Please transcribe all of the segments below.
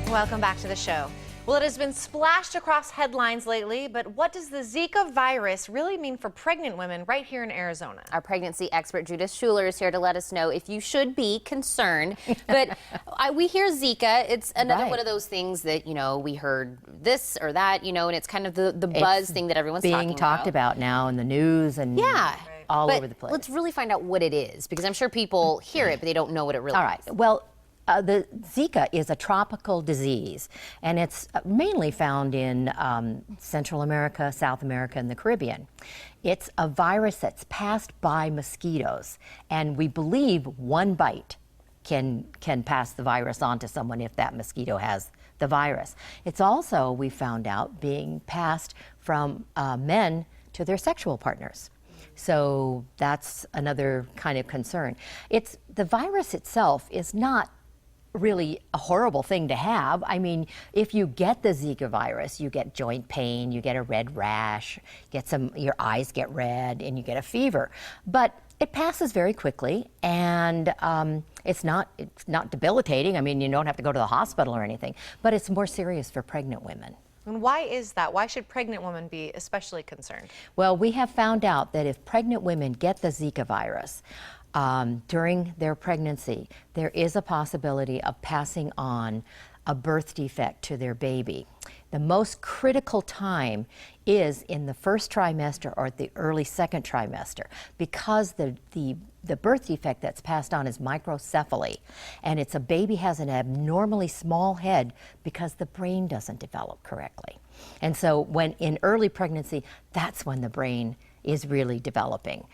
Welcome back to the show. Well, it has been splashed across headlines lately, but what does the Zika virus really mean for pregnant women right here in Arizona? Our pregnancy expert Judith Schuler is here to let us know if you should be concerned. But we hear Zika. It's another one of those things that, we heard this or that, and it's kind of the buzz thing that everyone's being talked about now in the news and all over the place. Let's really find out what it is, because I'm sure people hear it, but they don't know what it really is. All right. Well, the Zika is a tropical disease, and it's mainly found in Central America, South America, and the Caribbean. It's a virus that's passed by mosquitoes, and we believe one bite can pass the virus on to someone if that mosquito has the virus. It's also, we found out, being passed from men to their sexual partners. So that's another kind of concern. The virus itself is not really a horrible thing to have. I mean, if you get the Zika virus, you get joint pain, you get a red rash, your eyes get red, and you get a fever. But it passes very quickly, and it's not debilitating. I mean, you don't have to go to the hospital or anything, but it's more serious for pregnant women. And why is that? Why should pregnant women be especially concerned? Well, we have found out that if pregnant women get the Zika virus, during their pregnancy, there is a possibility of passing on a birth defect to their baby. The most critical time is in the first trimester or the early second trimester, because the birth defect that's passed on is microcephaly, and a baby has an abnormally small head because the brain doesn't develop correctly. And so when in early pregnancy, that's when the brain is really developing.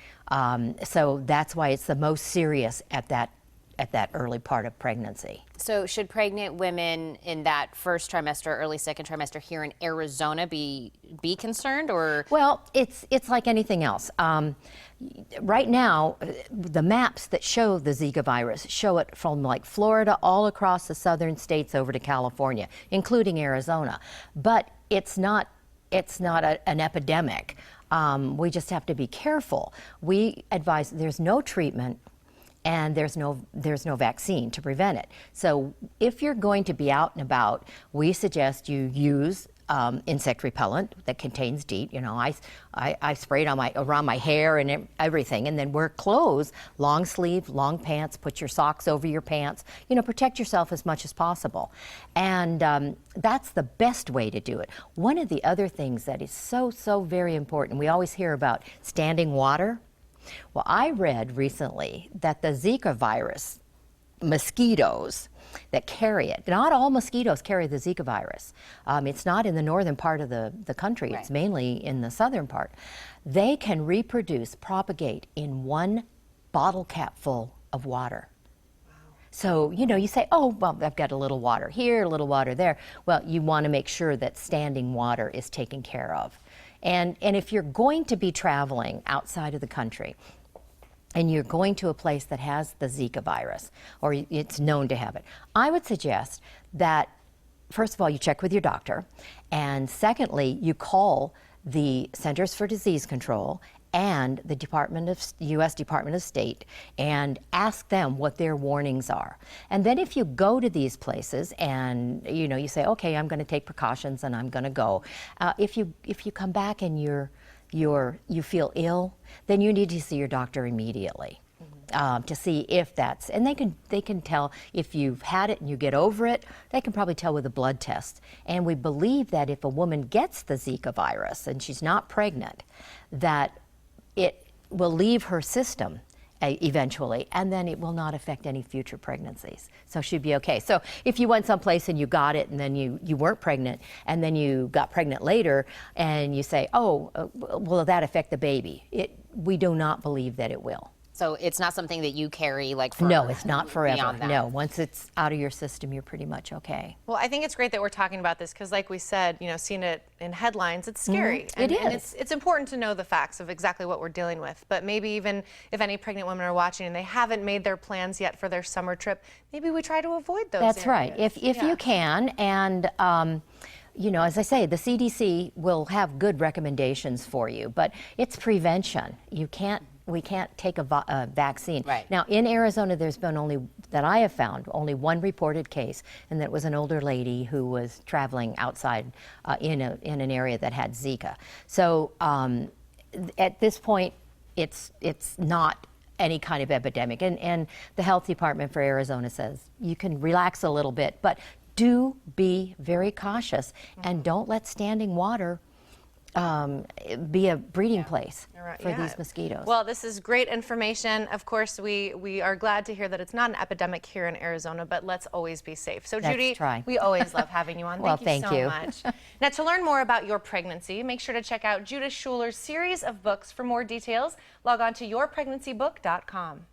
So that's why it's the most serious at that early part of pregnancy. So should pregnant women in that first trimester, early second trimester here in Arizona be concerned, or? Well, it's like anything else. Right now, the maps that show the Zika virus show it from like Florida all across the southern states over to California, including Arizona. But it's not an epidemic. We just have to be careful. We advise there's no treatment and there's no vaccine to prevent it. So if you're going to be out and about, we suggest you use insect repellent that contains DEET. I spray it around my hair and everything, and then wear clothes, long sleeve, long pants, put your socks over your pants, protect yourself as much as possible. And that's the best way to do it. One of the other things that is so very important, we always hear about standing water. Well, I read recently that the Zika virus, mosquitoes that carry it, not all mosquitoes carry the Zika virus. It's not in the northern part of the country, It's mainly in the southern part. They can propagate in one bottle cap full of water. Wow. So, you say, oh, well, I've got a little water here, a little water there. Well, you want to make sure that standing water is taken care of. And if you're going to be traveling outside of the country, and you're going to a place that has the Zika virus, or it's known to have it, I would suggest that, first of all, you check with your doctor, and secondly, you call the Centers for Disease Control and the U.S. Department of State and ask them what their warnings are. And then if you go to these places and you say, okay, I'm going to take precautions and I'm going to go, if you come back and you feel ill, then you need to see your doctor immediately. To see if that's, and they can tell if you've had it and you get over it. They can probably tell with a blood test. And we believe that if a woman gets the Zika virus and she's not pregnant, that it will leave her system eventually, and then it will not affect any future pregnancies. So she'd be okay. So if you went someplace and you got it and then you weren't pregnant and then you got pregnant later and you say, oh, will that affect the baby? We do not believe that it will. So it's not something that you carry for No, it's not forever. Beyond that. No, once it's out of your system, you're pretty much okay. Well, I think it's great that we're talking about this because, like we said, seeing it in headlines, it's scary. It is. And it's important to know the facts of exactly what we're dealing with. But maybe even if any pregnant women are watching and they haven't made their plans yet for their summer trip, maybe we try to avoid those That's areas. right. If you can, and as I say, the CDC will have good recommendations for you, but it's prevention. You can't take a vaccine. Right. Now in Arizona, there's been that I have found only one reported case, and that was an older lady who was traveling outside in an area that had Zika. So at this point, it's not any kind of epidemic, and the health department for Arizona says you can relax a little bit, but do be very cautious and don't let standing water be a breeding place for these mosquitoes. Well, this is great information. Of course, we are glad to hear that it's not an epidemic here in Arizona, but let's always be safe. So, Judy, we always love having you on. Well, Thank you so much. Now, to learn more about your pregnancy, make sure to check out Judith Schuler's series of books. For more details, log on to yourpregnancybook.com.